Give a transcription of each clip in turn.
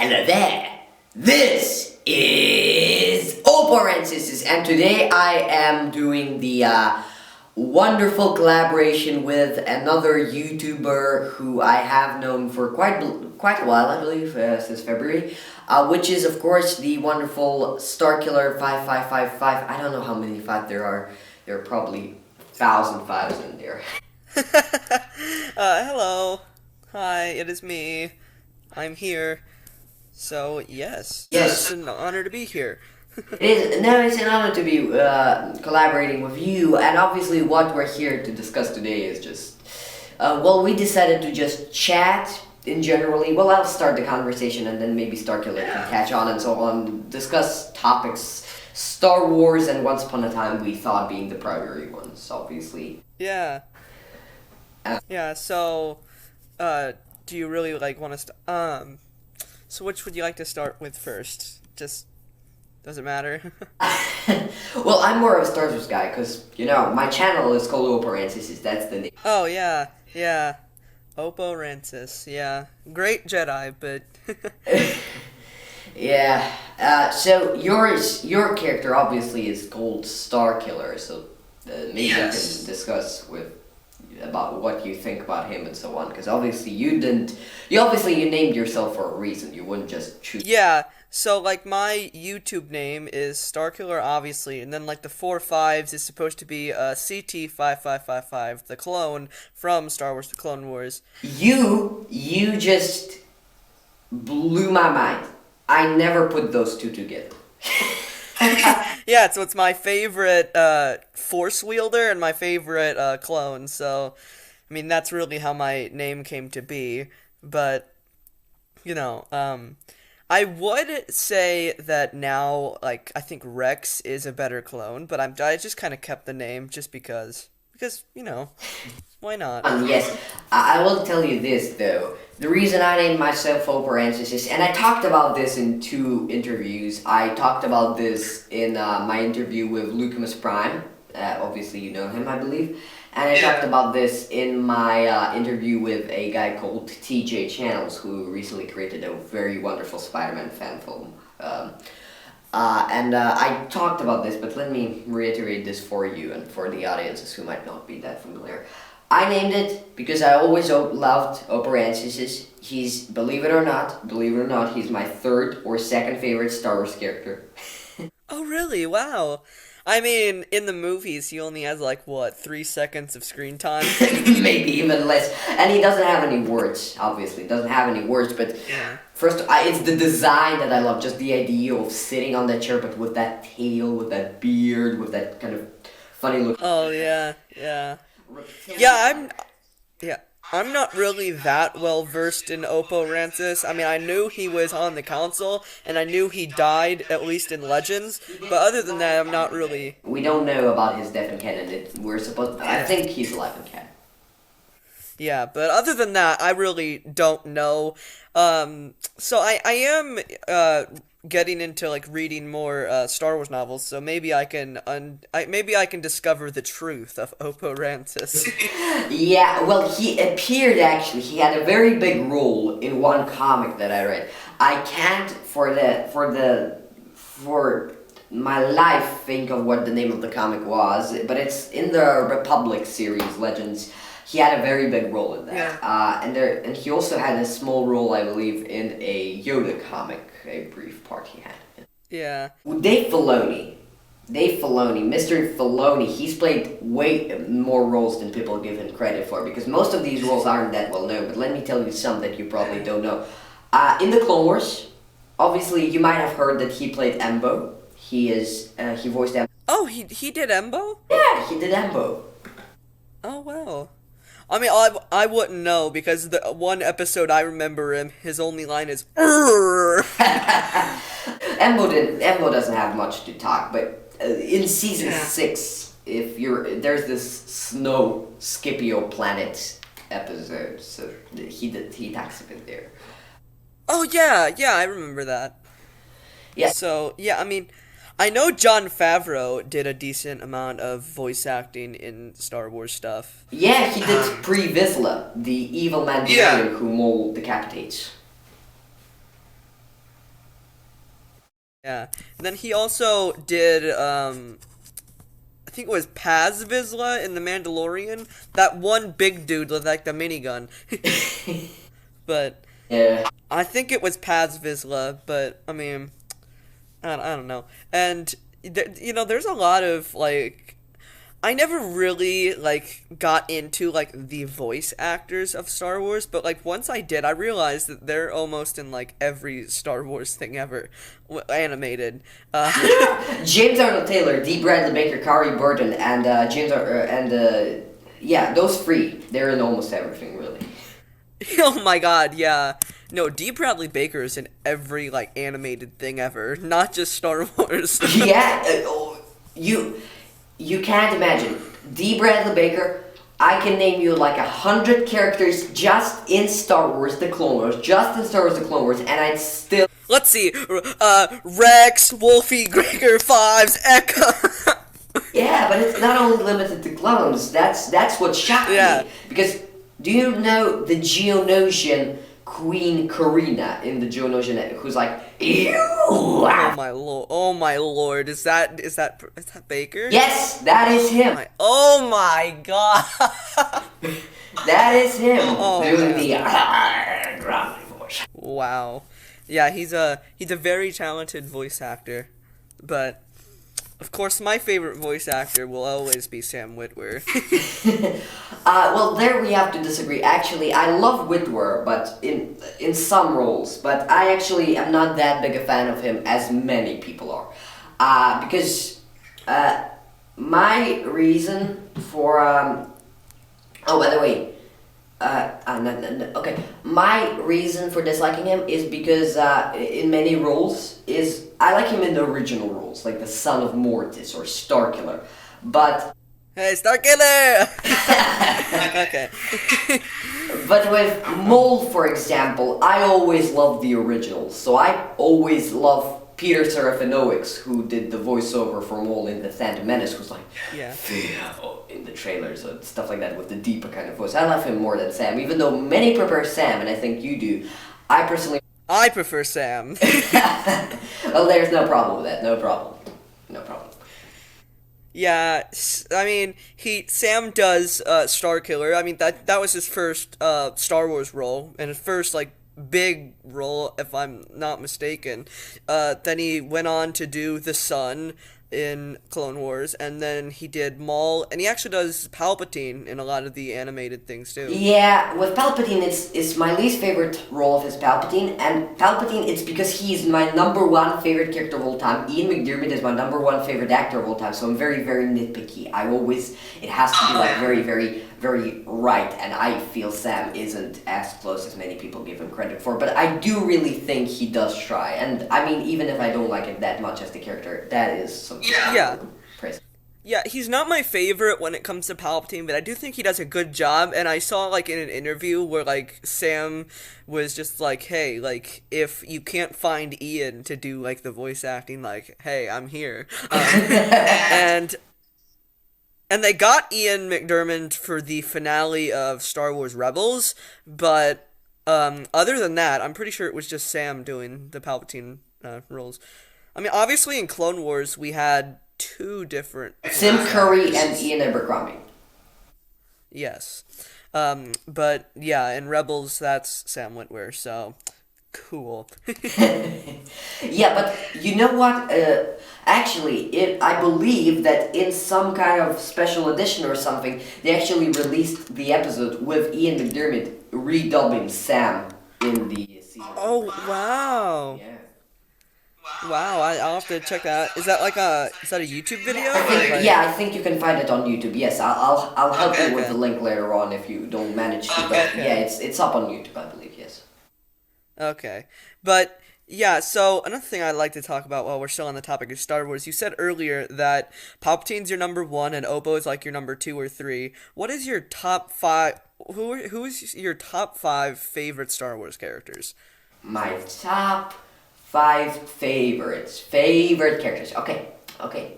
Hello there. This is Operances, and today I am doing the wonderful collaboration with another YouTuber who I have known for quite a while, I believe, since February, which is of course the wonderful Starkiller 5555. I don't know how many five there are. There are probably 1,000 fives in there. Hello. Hi, it is me. I'm here. So, yes. Yes. It's an honor to be here. It's an honor to be collaborating with you, and obviously what we're here to discuss today is just, we decided to just chat in generally. Well, I'll start the conversation and then maybe Starkiller can catch on and so on, discuss topics, Star Wars and Once Upon a Time we thought being the primary ones, obviously. Yeah. Yeah, so, do you really, want to, so which would you like to start with first? Just, does it matter? Well, I'm more of a Star Wars guy, because, my channel is called Operances, that's the name. Oh, yeah, yeah. Oppo Rancis, yeah. Great Jedi, but... Yeah, so your character obviously is called Starkiller, so maybe I can discuss about what you think about him and so on, because obviously you named yourself for a reason, you wouldn't just choose. Yeah, so, my YouTube name is Starkiller, obviously, and then, the 4 5s is supposed to be, CT5555, the clone from Star Wars The Clone Wars. You just blew my mind. I never put those two together. Yeah, so it's my favorite, Force wielder and my favorite, clone, so, that's really how my name came to be, but, I would say that now, I think Rex is a better clone, but I just kind of kept the name just because, why not? Yes, I will tell you this though. The reason I named myself Operances is, and I talked about this in 2 interviews. I talked about this in my interview with Lucamus Prime. Obviously you know him, I believe. And I talked about this in my interview with a guy called TJ Channels, who recently created a very wonderful Spider-Man fan film. I talked about this, but let me reiterate this for you and for the audiences who might not be that familiar. I named it because I always loved Operances. He's, believe it or not, he's my 3rd or 2nd favorite Star Wars character. Oh, really? Wow. In the movies, he only has, 3 seconds of screen time? Maybe even less. And he doesn't have any words, obviously. He doesn't have any words, but first, it's the design that I love. Just the idea of sitting on that chair, but with that tail, with that beard, with that kind of funny look. Oh, yeah, yeah. Yeah, I'm not really that well versed in Oppo Rancis. I knew he was on the console, and I knew he died, at least in Legends, but other than that, I'm not really... We don't know about his death in canon. I think he's alive in canon. Yeah, but other than that, I really don't know. So I am getting into reading more Star Wars novels, so maybe I can discover the truth of Oppo Rancis. Yeah, well, he appeared actually. He had a very big role in one comic that I read. I can't for my life think of what the name of the comic was, but it's in the Republic series Legends. He had a very big role in that. Yeah. And he also had a small role, I believe, in a Yoda comic, a brief part he had. Yeah. Dave Filoni, Mr. Filoni, he's played way more roles than people give him credit for, because most of these roles aren't that well known, but let me tell you some that you probably don't know. In the Clone Wars, obviously you might have heard that he played Embo. He voiced Embo. Oh, he did Embo? Yeah, he did Embo. Oh, wow. I wouldn't know, because the one episode I remember him, his only line is Embo doesn't have much to talk, but in season 6, there's this snow Scipio planet episode, so he talks a bit there. Oh yeah, I remember that. Yeah. So yeah, I know Jon Favreau did a decent amount of voice acting in Star Wars stuff. Yeah, he did Pre Vizsla, the evil Mandalorian who Maul decapitates. Yeah. And then he also did I think it was Paz Vizsla in The Mandalorian. That one big dude with like the minigun. But Yeah. I think it was Paz Vizsla, but I mean, I don't know. And there's a lot of like I never really like got into like the voice actors of Star Wars, but like once I did, I realized that they're almost in like every Star Wars thing ever animated. James Arnold Taylor, D. Bradley Baker, Kari Burton, and yeah, those three. They're in almost everything, really. Oh my god, yeah. No, D. Bradley Baker is in every like animated thing ever, not just Star Wars. Yeah, you you can't imagine. D. Bradley Baker. I can name you like 100 characters just in Star Wars: The Clone Wars, just in Star Wars: The Clone Wars, and I'd still. Let's see. Rex, Wolfie, Gregor, Fives, Echo. Yeah, but it's not only limited to clones. That's what shocked Yeah. me. Because do you know the Geonosian Queen Karina in the Geonosian who's like, ew? Oh my lord. Is that Baker? Yes, that is him. Oh my god. That is him Oh, doing man. the grumbly voice. Wow. Yeah, he's a very talented voice actor. But of course my favorite voice actor will always be Sam Witwer. Well, there we have to disagree. Actually, I love Witwer, but in some roles. But I actually am not that big a fan of him as many people are. Because my reason for oh, by the way, no, okay. My reason for disliking him is because in many roles is I like him in the original roles, like the Son of Mortis or Starkiller, but Hey, Starkiller! Okay. but with Mole, for example, I always loved the originals, so I always love Peter Serafinowicz, who did the voiceover for Mole in The Phantom Menace, who's like, Yeah. "Fear," in the trailers and stuff like that with the deeper kind of voice. I love him more than Sam, even though many prefer Sam, and I think you do. I personally. I prefer Sam. Well, there's no problem with that. No problem. No problem. Yeah, I mean, Sam does Starkiller. I mean, that was his first Star Wars role and his first like big role, if I'm not mistaken. Then he went on to do the Son in Clone Wars, and then he did Maul, and he actually does Palpatine in a lot of the animated things too. Yeah, with Palpatine, it's my least favorite role of his Palpatine, and Palpatine, it's because he's my number one favorite character of all time. Ian McDiarmid is my number one favorite actor of all time, so I'm very, very nitpicky. It has to be like very, very, very right, and I feel Sam isn't as close as many people give him credit for, but I do really think he does try, and I mean, even if I don't like it that much as the character, that is some Yeah. praise. Yeah, he's not my favorite when it comes to Palpatine, but I do think he does a good job. And I saw like in an interview where like Sam was just like, "Hey, like if you can't find Ian to do like the voice acting, like, hey, I'm here." And they got Ian McDiarmid for the finale of Star Wars Rebels, but other than that, I'm pretty sure it was just Sam doing the Palpatine roles. I mean, obviously in Clone Wars we had two different Tim voice Curry actors. and Ian Abercrombie. Yes. But yeah, in Rebels, that's Sam Witwer, so cool. Yeah, but you know what? Actually, I believe that in some kind of special edition or something, they actually released the episode with Ian McDiarmid redubbing Sam in the season. Oh, wow. Yeah. Wow, I'll have to check that out. Is that a YouTube video? I Or, think, like- yeah, I think you can find it on YouTube. Yes, I'll help you with Okay. the link later on if you don't manage to. But Okay. yeah, it's up on YouTube, I believe. Yes. Okay. But yeah, so another thing I'd like to talk about while we're still on the topic of Star Wars, you said earlier that Palpatine's your number one and Obo is like your number two or three. What is your top five? Who's your top five favorite Star Wars characters? My top 5 favorite characters. Okay. Okay.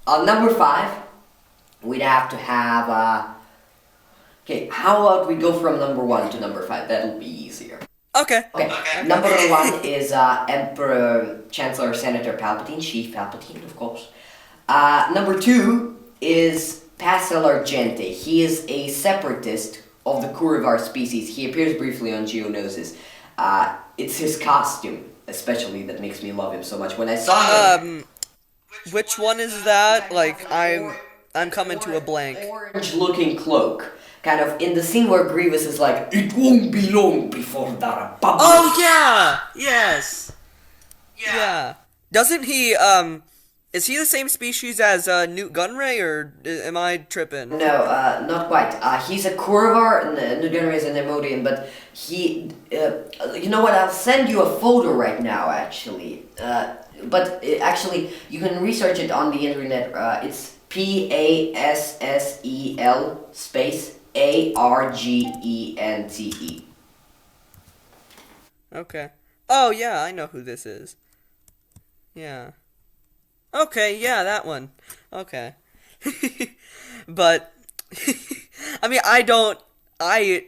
On number 5, we'd have to have Okay, how about we go from number 1 to number 5? That'll be easier. Okay. Okay, number 1 is Emperor Chancellor Senator Palpatine, Chief Palpatine, of course. Number 2 is Pascal Argente. He is a separatist of the Kurivar species. He appears briefly on Geonosis. It's his costume, especially, that makes me love him so much. When I saw him, Which one is that? Like, I'm coming to a blank. orange-looking cloak, kind of in the scene where Grievous is like, "It won't be long before the Republic." Oh yeah! Yes. Yeah. Doesn't he? Is he the same species as Newt Gunray, or am I tripping? No, not quite. He's a Kurivar, Newt Gunray is an Emodian, but he, you know what? I'll send you a photo right now, actually. But actually, you can research it on the internet. It's Passel space Argente. Okay. Oh yeah, I know who this is. Yeah. Okay, yeah, that one. Okay. But I mean, I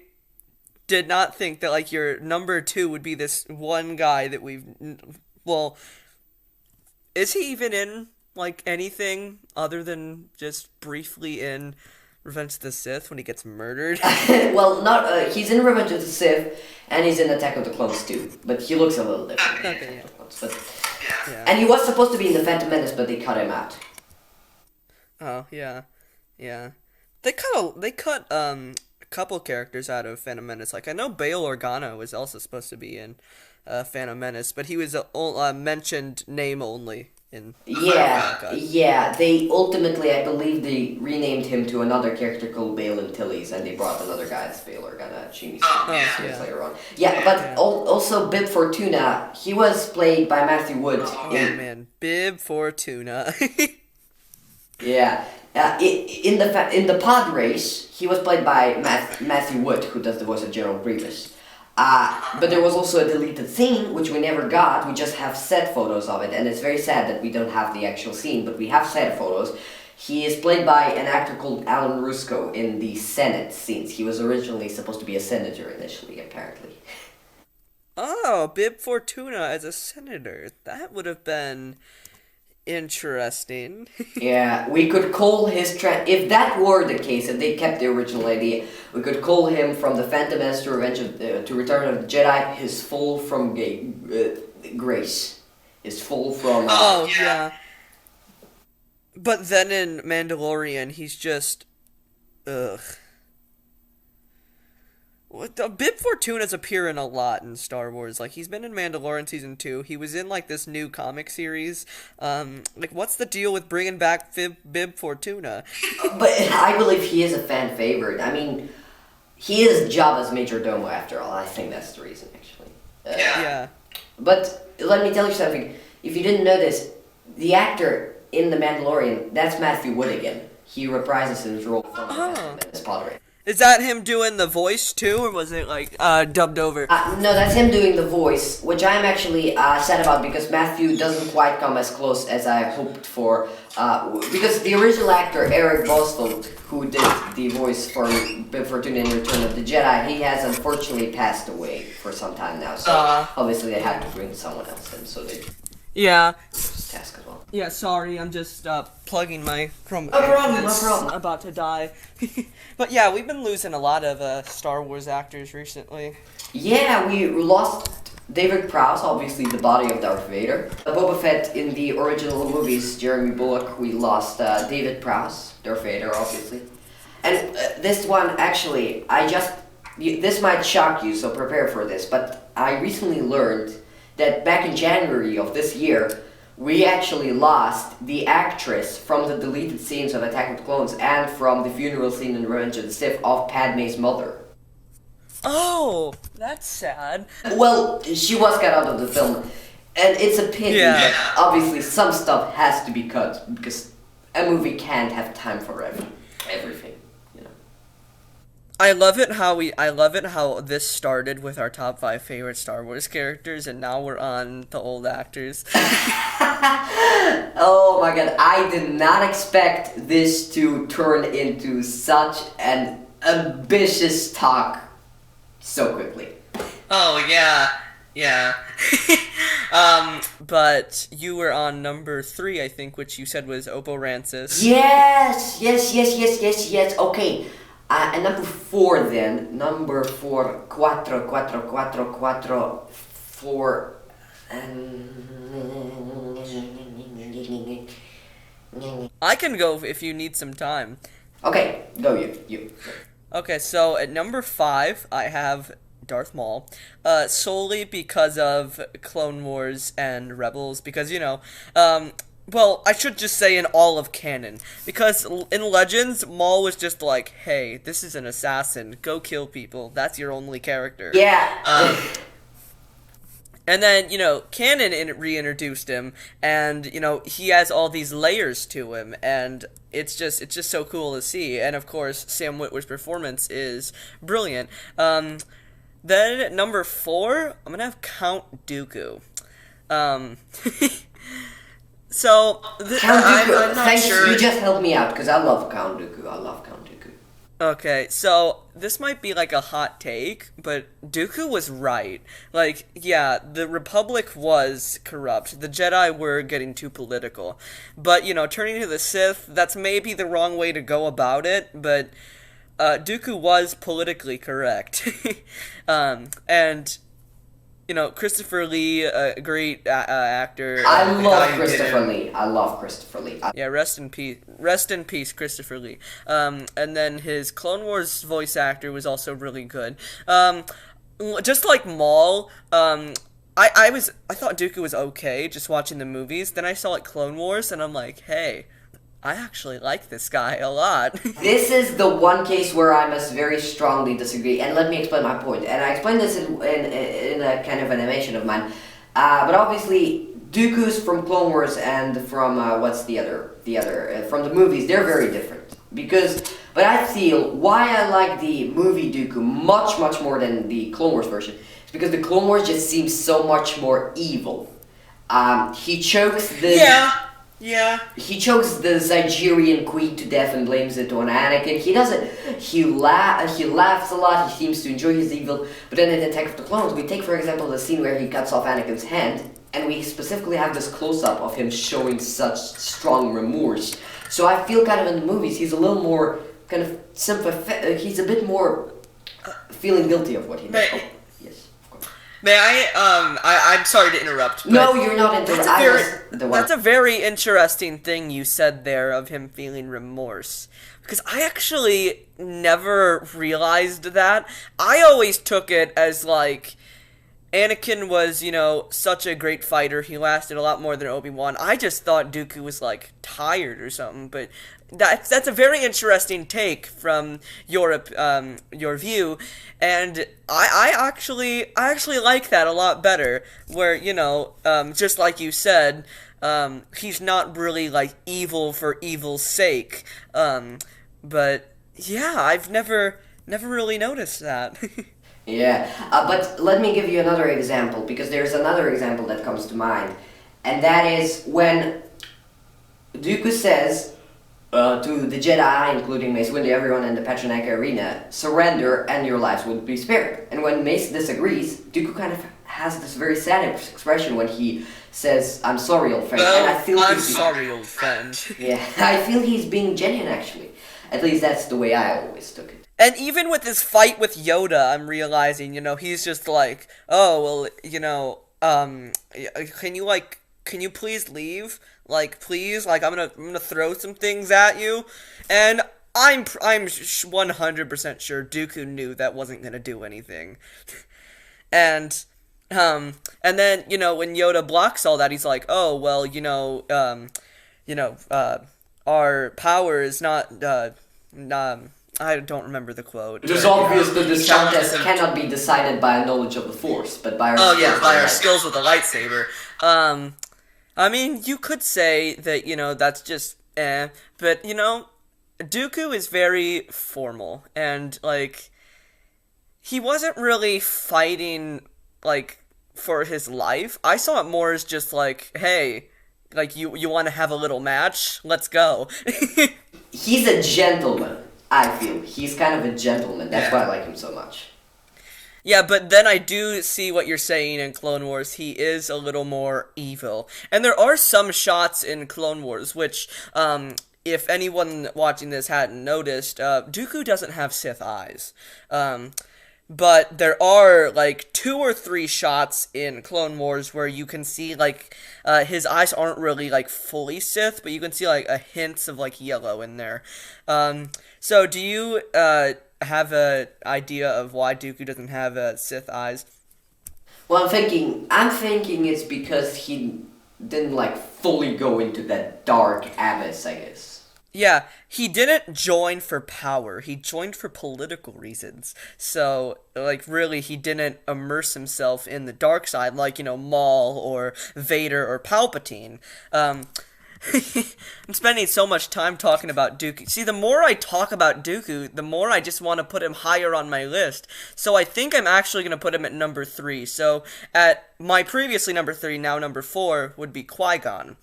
did not think that like your number 2 would be this one guy that well, is he even in like anything other than just briefly in Revenge of the Sith when he gets murdered? Well, not he's in Revenge of the Sith, and he's in Attack of the Clones too. But he looks a little different. Okay, yeah. But, Yeah. and he was supposed to be in the Phantom Menace, but they cut him out. Oh, yeah. Yeah. They cut a couple characters out of Phantom Menace. Like I know Bail Organa was also supposed to be in Phantom Menace, but he was a mentioned name only in Yeah, cut. yeah. They ultimately, I believe, they renamed him to another character called Bail Antilles, and they brought another guy as Bail Organa. Genie yeah. later on. Yeah, but also Bib Fortuna. He was played by Matthew Wood. Oh man, Bib Fortuna. Yeah. In the pod race, he was played by Matthew Wood, who does the voice of General Grievous. But there was also a deleted scene, which we never got. We just have set photos of it, and it's very sad that we don't have the actual scene, but we have set photos. He is played by an actor called Alan Rusko in the Senate scenes. He was originally supposed to be a senator initially, apparently. Oh, Bib Fortuna as a senator. That would have been interesting. Yeah, we could call his if that were the case, if they kept the original idea, we could call him from the Phantom Menace to to Return of the Jedi his fall from grace, his fall from. Oh yeah. But then in Mandalorian, he's just, ugh. Bib Fortuna's appearing a lot in Star Wars. Like he's been in Mandalorian season 2. He was in like this new comic series. Like what's the deal with bringing back Bib Fortuna? But I believe he is a fan favorite. I mean, he is Jabba's major domo after all. I think that's the reason, actually. Yeah. But let me tell you something. If you didn't know this, the actor in The Mandalorian, that's Matthew Wood again. He reprises his role from the Pottery. Is that him doing the voice too, or was it like dubbed over? No, that's him doing the voice, which I'm actually sad about because Matthew doesn't quite come as close as I hoped for. Because the original actor, Eric Boswell, who did the voice for Bib Fortuna in Return of the Jedi, he has unfortunately passed away for some time now. So obviously they had to bring someone else in, so they Yeah. this task as well. Yeah, sorry, I'm just plugging my Chromebook. No problem, no It's problem. about to die. But yeah, we've been losing a lot of Star Wars actors recently. Yeah, we lost David Prowse, obviously the body of Darth Vader. Boba Fett in the original movies, Jeremy Bulloch, we lost David Prowse, Darth Vader, obviously. And this one, actually, this might shock you, so prepare for this, but I recently learned that back in January of this year, we actually lost the actress from the deleted scenes of Attack of the Clones and from the funeral scene in Revenge of the Sith of Padme's mother. Oh, that's sad. Well, she was cut out of the film, and it's a pity, Yeah. but obviously some stuff has to be cut, because a movie can't have time for everything, you know. I love it how this started with our top 5 favorite Star Wars characters, and now we're on the old actors. Oh my god, I did not expect this to turn into such an ambitious talk so quickly. Oh yeah, yeah. But you were on number 3, I think, which you said was Oboransis. Yes, yes, yes, yes, yes, yes. Okay. And number 4 then. Number 4. Cuatro, cuatro, cuatro, cuatro, 4. I can go if you need some time. Okay, go you. Okay, so at number 5, I have Darth Maul, solely because of Clone Wars and Rebels, because, well, I should just say in all of canon, because in Legends, Maul was just like, hey, this is an assassin, go kill people, that's your only character. Yeah. And then, Canon reintroduced him, and, he has all these layers to him, and it's just so cool to see. And, of course, Sam Witwer's performance is brilliant. Then, at number 4, I'm gonna have Count Dooku. So, Count Dooku. I'm not Thanks. sure. You just helped me out because I love Count Dooku. I love Count Dooku. Okay, so this might be like a hot take, but Dooku was right. Like, yeah, the Republic was corrupt. The Jedi were getting too political. But, turning to the Sith, that's maybe the wrong way to go about it, but Dooku was politically correct. And, Christopher Lee, a great actor. I love Christopher Lee. I love Christopher Lee. Yeah, rest in peace, Christopher Lee. And then his Clone Wars voice actor was also really good. Just like Maul, I thought Dooku was okay just watching the movies. Then I saw like Clone Wars, and I'm like, hey, I actually like this guy a lot. This is the one case where I must very strongly disagree, and let me explain my point. And I explained this in a kind of animation of mine. But obviously, Dooku's from Clone Wars and from what's the other from the movies. They're very different but I feel why I like the movie Dooku much more than the Clone Wars version is because the Clone Wars just seems so much more evil. He chokes the Yeah. He chokes the Zygerian queen to death and blames it on Anakin. He doesn't. He laughs a lot. He seems to enjoy his evil. But then in Attack of the Clones, we take for example the scene where he cuts off Anakin's hand, and we specifically have this close-up of him showing such strong remorse. So I feel kind of in the movies he's a little more kind of sympathetic. He's a bit more feeling guilty of what he did. Oh, yes, of course. May I'm sorry to interrupt. But no, you're not interrupting. That's a very interesting thing you said there of him feeling remorse. Because I actually never realized that. I always took it as like, Anakin was, such a great fighter. He lasted a lot more than Obi-Wan. I just thought Dooku was, like, tired or something. But that's a very interesting take from your view. And I actually like that a lot better. Where, just like you said, he's not really, like, evil for evil's sake. But, yeah, I've never really noticed that. Yeah, but let me give you another example, because there's another example that comes to mind, and that is when Dooku says to the Jedi, including Mace Windu, everyone in the Pachachanka arena, surrender and your lives will be spared. And when Mace disagrees, Dooku kind of has this very sad expression when he says, "I'm sorry, old friend." Well, and I feel I'm sorry, old friend. Yeah, I feel he's being genuine, actually. At least that's the way I always took it. And even with his fight with Yoda, I'm realizing, he's just like, oh, well, can you please leave? Like, please, like, I'm gonna throw some things at you. And I'm 100% sure Dooku knew that wasn't gonna do anything. And then, when Yoda blocks all that, he's like, oh, well, our power is not, I don't remember the quote. It is obvious that this contest cannot be decided by a knowledge of the Force, but by our skills. Oh yeah, by our skills with the lightsaber. I mean, you could say that, that's just but, Dooku is very formal, and, like, he wasn't really fighting, like, for his life. I saw it more as just like, hey, like, you want to have a little match? Let's go. He's a gentleman. I feel. He's kind of a gentleman. That's why I like him so much. Yeah, but then I do see what you're saying in Clone Wars. He is a little more evil. And there are some shots in Clone Wars which, if anyone watching this hadn't noticed, Dooku doesn't have Sith eyes. But there are, like, 2 or 3 shots in Clone Wars where you can see, like, his eyes aren't really, like, fully Sith, but you can see, like, a hints of, like, yellow in there. So do you, have a idea of why Dooku doesn't have, Sith eyes? Well, I'm thinking it's because he didn't, like, fully go into that dark abyss, I guess. Yeah, he didn't join for power. He joined for political reasons. So, like, really, he didn't immerse himself in the dark side like, Maul or Vader or Palpatine. I'm spending so much time talking about Dooku. See, the more I talk about Dooku, the more I just want to put him higher on my list. So I think I'm actually going to put him at number 3. So, at my previously number 3, now number 4, would be Qui-Gon.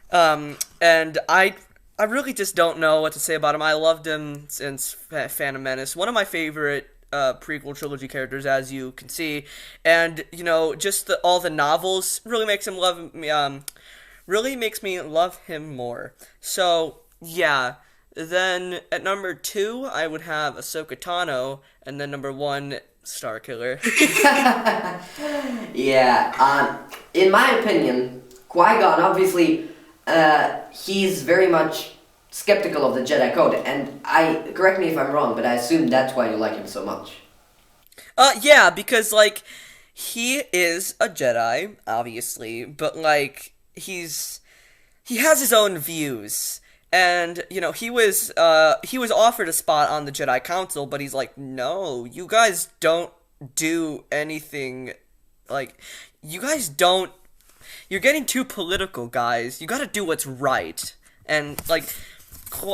And I really just don't know what to say about him. I loved him since Phantom Menace. One of my favorite prequel trilogy characters, as you can see, and just all the novels really makes me love him more. So yeah. Then at number 2, I would have Ahsoka Tano, and then number 1, Starkiller. Yeah. In my opinion, Qui-Gon obviously. He's very much skeptical of the Jedi Code, and correct me if I'm wrong, but I assume that's why you like him so much. Yeah, because, like, he is a Jedi, obviously, but, like, he has his own views, and, he was offered a spot on the Jedi Council, but he's like, no, you guys don't do anything, like, you guys don't. You're getting too political, guys. You gotta do what's right. And, like,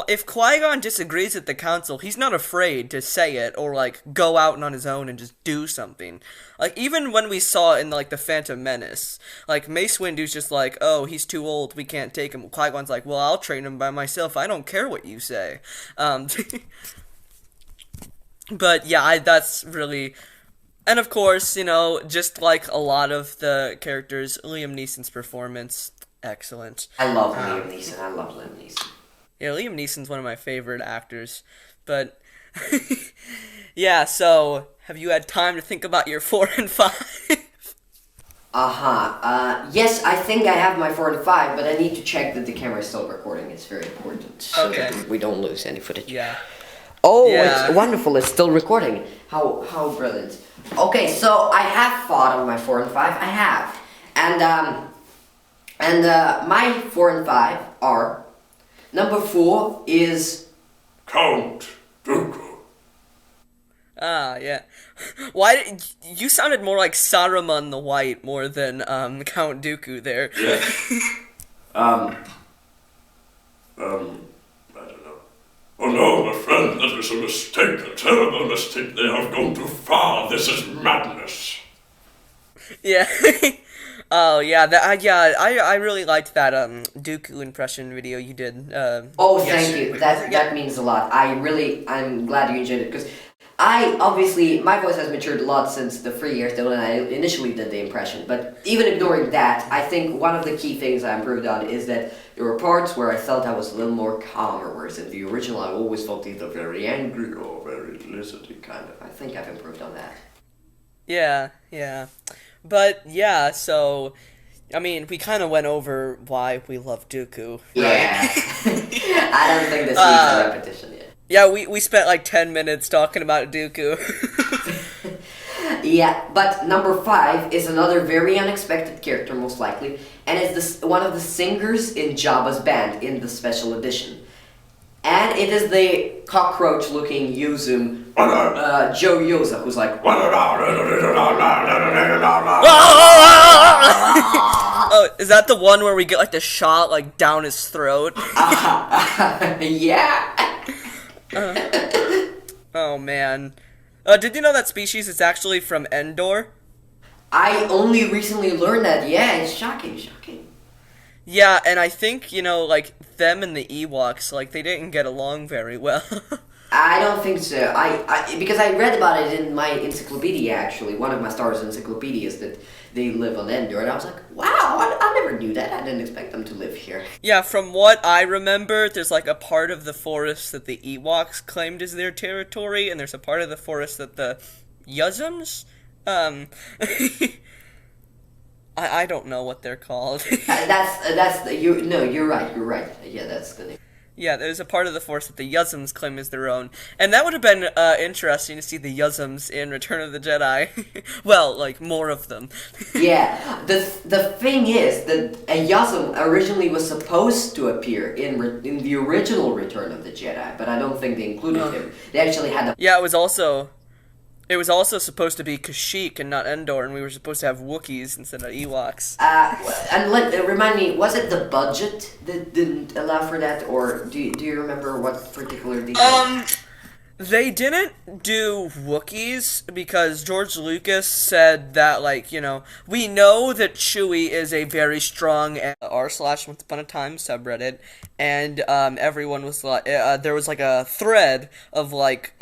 if Qui-Gon disagrees with the council, he's not afraid to say it or, like, go out on his own and just do something. Like, even when we saw in, like, The Phantom Menace, like, Mace Windu's just like, oh, he's too old, we can't take him. Qui-Gon's like, well, I'll train him by myself. I don't care what you say. But, yeah, that's really... And of course, just like a lot of the characters, Liam Neeson's performance, excellent. I love Liam Neeson. Yeah, Liam Neeson's one of my favorite actors. But, yeah, so, have you had time to think about your 4 and 5? Yes, I think I have my 4 and 5, but I need to check that the camera is still recording. It's very important. So Okay. that we don't lose any footage. Yeah. Oh, Yeah. It's wonderful. It's still recording. How brilliant. Okay, so I have thought of my 4 and 5. I have. And my 4 and 5 are, number 4 is Count Dooku. Ah, yeah. Why you sounded more like Saruman the White more than Count Dooku there. Yeah. I don't know. Oh no, my friend, that is a mistake, a terrible mistake. They have gone too far. This is madness. Yeah. Oh yeah, I really liked that Dooku impression video you did. Thank you. That means a lot. I'm glad you enjoyed it because my voice has matured a lot since the 3 years that when I initially did the impression. But even ignoring that, I think one of the key things I improved on is that there were parts where I felt I was a little more calmer, whereas in the original I always felt either very angry or very lizardy kind of. I think I've improved on that. Yeah. But yeah, so I mean, we kind of went over why we love Dooku. Yeah. I don't think this needs a repetition yet. Yeah, we spent like 10 minutes talking about Dooku. Yeah, but number 5 is another very unexpected character, most likely, and it's one of the singers in Jabba's band in the special edition. And it is the cockroach-looking Yuzum, Joe Yoza, who's like... Oh, is that the one where we get like the shot like down his throat? Yeah. Oh man. Did you know that species is actually from Endor? I only recently learned that. Yeah, it's shocking. Yeah, and I think, like, them and the Ewoks, like, they didn't get along very well. I don't think so. Because I read about it in my encyclopedia, actually, one of my Star Wars encyclopedias, that they live on Endor, and I was like, wow, I never knew that. I didn't expect them to live here. Yeah, from what I remember, there's, like, a part of the forest that the Ewoks claimed as their territory, and there's a part of the forest that the Yuzums, I don't know what they're called. You're right. Yeah, that's the name. Yeah, there's a part of the Force that the Yuzums claim as their own, and that would have been interesting to see the Yuzums in Return of the Jedi. Well, like, more of them. Yeah, the thing is that a Yasum originally was supposed to appear in the original Return of the Jedi, but I don't think they included him. They actually had the Yeah, it was also supposed to be Kashyyyk and not Endor, and we were supposed to have Wookiees instead of Ewoks. remind me, was it the budget that didn't allow for that, or do you remember what particular details? They didn't do Wookiees because George Lucas said that, like, we know that Chewie is a very strong r/Once Upon a Time subreddit, and everyone was like, there was like a thread of like,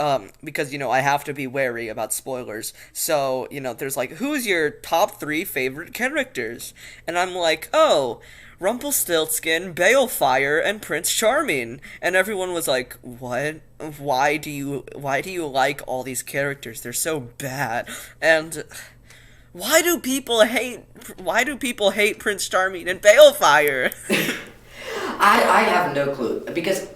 because I have to be wary about spoilers, so there's like, who's your top 3 favorite characters, and I'm like, oh, Rumpelstiltskin, Balefire, and Prince Charming, and everyone was like, "What? Why do you like all these characters? They're so bad." And why do people hate Prince Charming and Balefire? I have no clue, because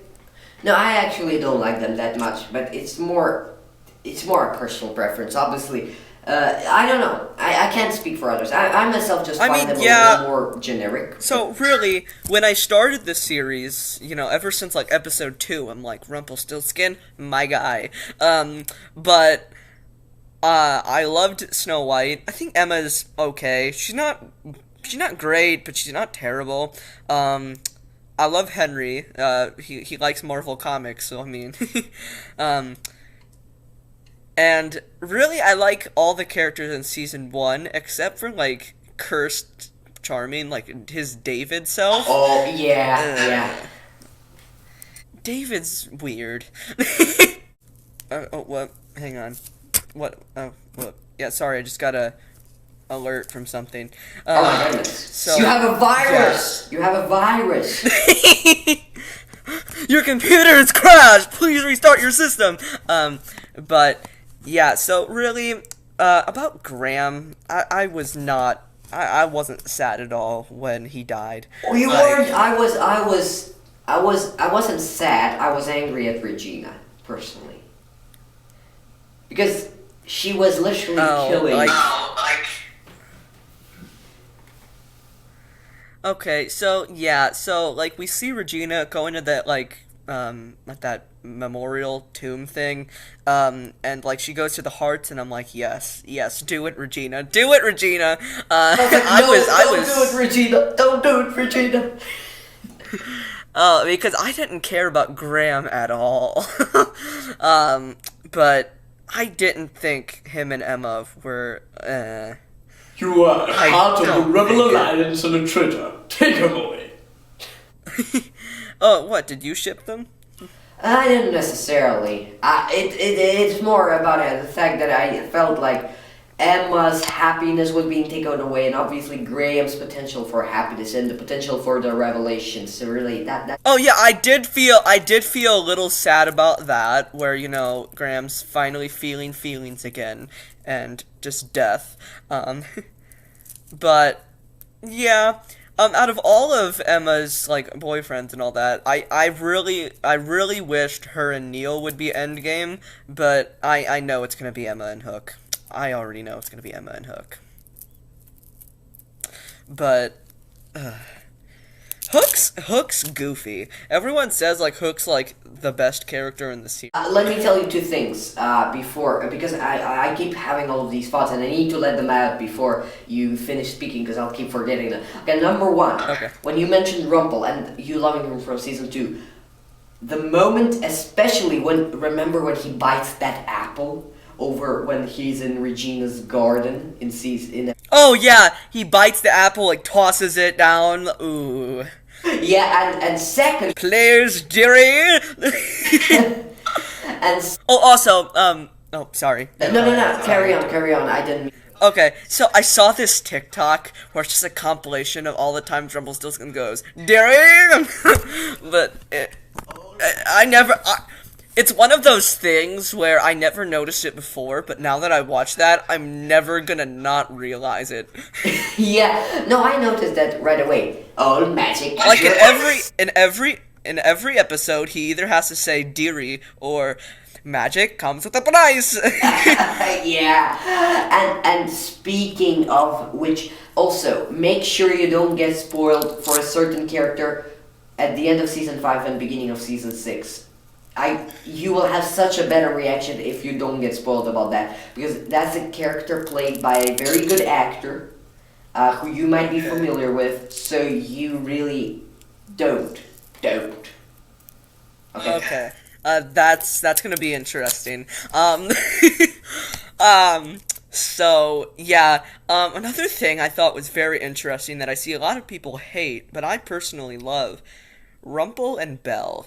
no, I actually don't like them that much, but it's more a personal preference, obviously. I don't know. I can't speak for others. I myself just find them a little more generic. So really, when I started this series, ever since like episode 2, I'm like, Rumpelstiltskin, my guy. But I loved Snow White. I think Emma's okay. She's not great, but she's not terrible. I love Henry. He likes Marvel Comics, so I mean, and really, I like all the characters in Season 1, except for, like, Cursed Charming, like, his David self. Oh, yeah. David's weird. What? Hang on. What? Oh, what? Yeah, sorry, I just got a alert from something. Oh my goodness. So, you have a virus! Yeah. You have a virus! Your computer has crashed! Please restart your system! But... yeah, so really, about Graham, I wasn't sad at all when he died. Oh, you weren't? I wasn't sad, I was angry at Regina, personally. Because she was literally killing... Okay, so, yeah, so, like, we see Regina go into that, like that memorial tomb thing, and like she goes to the hearts, and I'm like, yes, do it, Regina, do it, Regina. I was don't do it, Regina, don't do it, Regina. Because I didn't care about Graham at all. But I didn't think him and Emma were. You are part of the Rebel Alliance and a traitor. Take him away. Oh, what? Did you ship them? I didn't necessarily. It's more about the fact that I felt like Emma's happiness was being taken away, and obviously Graham's potential for happiness and the potential for the revelations. So really, that. Oh yeah, I did feel a little sad about that, where Graham's finally feeling feelings again, and just death. But yeah. Out of all of Emma's, like, boyfriends and all that, I really wished her and Neil would be Endgame, but I know it's gonna be Emma and Hook. I already know it's gonna be Emma and Hook. But, Hook's goofy. Everyone says, like, Hook's, like, the best character in the series. Let me tell you 2 things before, because I keep having all of these thoughts, and I need to let them out before you finish speaking, because I'll keep forgetting them. Okay, number 1. Okay. When you mentioned Rumpel, and you loving him from Season 2, the moment, especially remember when he bites that apple over when he's in Regina's garden in season... Oh yeah, he bites the apple, like tosses it down. Ooh. Yeah, and second, Players, Jerry. and Oh, also, oh, sorry. no, no, no, carry on. I didn't. Okay, so I saw this TikTok where it's just a compilation of all the times Rumpelstiltskin goes, Jerry. But I never. It's one of those things where I never noticed it before, but now that I watch that, I'm never gonna not realize it. Yeah, no, I noticed that right away. Oh, magic! Like in every episode, he either has to say "dearie" or "magic comes with a price." Yeah, and speaking of which, also make sure you don't get spoiled for a certain character at the end of season 5 and beginning of season 6. You will have such a better reaction if you don't get spoiled about that, because that's a character played by a very good actor, who you might be familiar with. So you really don't. Okay. That's gonna be interesting. So yeah. Another thing I thought was very interesting that I see a lot of people hate, but I personally love, Rumple and Belle.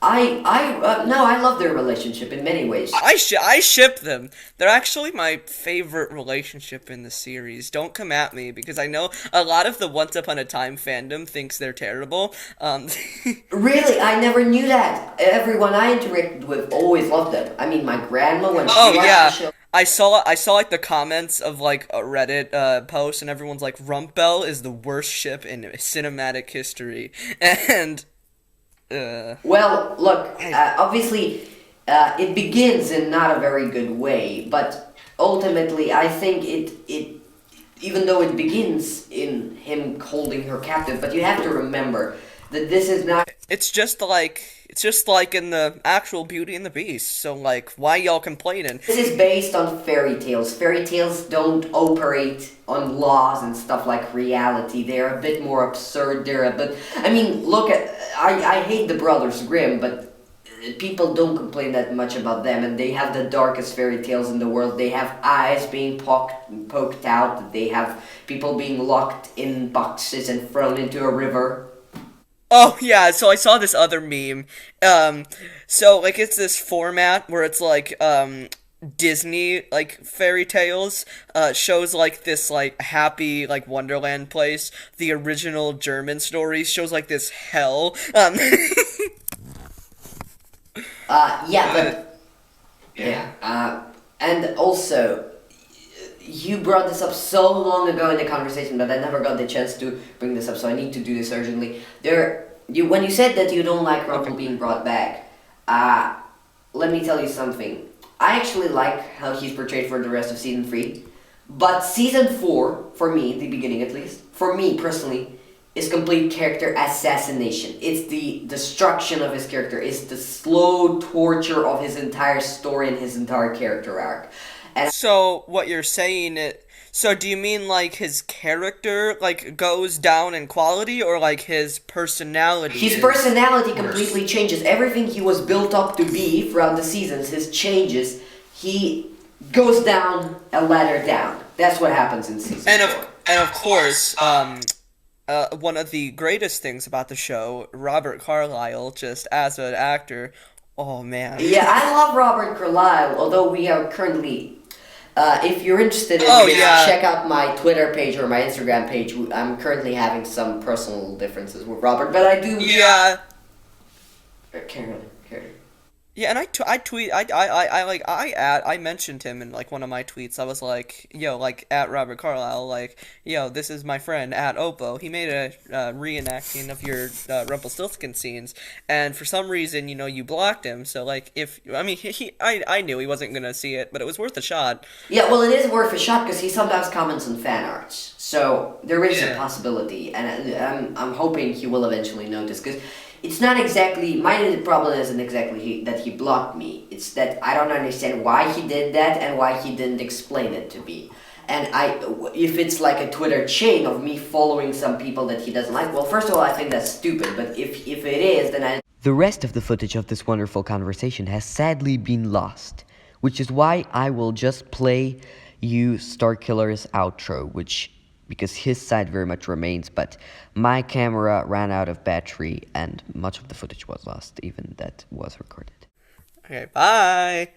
No, I love their relationship in many ways. I ship them. They're actually my favorite relationship in the series. Don't come at me, because I know a lot of the Once Upon a Time fandom thinks they're terrible. Really, I never knew that. Everyone I interacted with always loved them. I mean, my grandma when she Oh watched yeah, the show. I saw like the comments of like a Reddit post, and everyone's like, Rumpel is the worst ship in cinematic history, and Well, look, obviously, it begins in not a very good way, but ultimately, I think it even though it begins in him holding her captive, but you have to remember that this is not. it's just like in the actual Beauty and the Beast. So like, why y'all complaining? This is based on fairy tales. Fairy tales don't operate on laws and stuff like reality. They're a bit more absurd. I mean, look at. I hate the Brothers Grimm, but people don't complain that much about them, and they have the darkest fairy tales in the world. They have eyes being poked out. They have people being locked in boxes and thrown into a river. Oh yeah, so I saw this other meme. So like it's this format where it's like Disney like fairy tales shows like this like happy like Wonderland place. The original German stories shows like this hell. Yeah, but yeah. And also, you brought this up so long ago in the conversation, but I never got the chance to bring this up, so I need to do this urgently. When you said that you don't like Rumple being brought back, let me tell you something. I actually like how he's portrayed for the rest of season 3, but season 4, for me, the beginning at least, for me personally, is complete character assassination. It's the destruction of his character. It's the slow torture of his entire story and his entire character arc. And So what you're saying so do you mean like his character like goes down in quality, or like his personality? his is personality worse? completely changes. Everything he was built up to be throughout the seasons, his changes. He goes down a ladder down. That's what happens in season And 4. of course, one of the greatest things about the show, Robert Carlyle, just as an actor, oh man. Yeah, I love Robert Carlyle, although we are currently. If you're interested in Oh, this, yeah. check out my Twitter page or my Instagram page. I'm currently having some personal differences with Robert, but I do. Yeah. Carry on. Yeah, and I mentioned him in like one of my tweets. I was like, yo, like at Robert Carlyle, like, yo, this is my friend at Oppo. He made a reenacting of your Rumpelstiltskin scenes, and for some reason, you blocked him. So like, I knew he wasn't gonna see it, but it was worth a shot. Yeah, well, it is worth a shot because he sometimes comments on fan arts, so there is a possibility, and I'm hoping he will eventually notice because. It's not exactly, my problem isn't exactly that he blocked me. It's that I don't understand why he did that and why he didn't explain it to me. And if it's like a Twitter chain of me following some people that he doesn't like, well, first of all, I think that's stupid. But if it is, then I... The rest of the footage of this wonderful conversation has sadly been lost, which is why I will just play use Starkiller's outro, which because his side very much remains, but my camera ran out of battery and much of the footage was lost, even that was recorded. Okay, bye.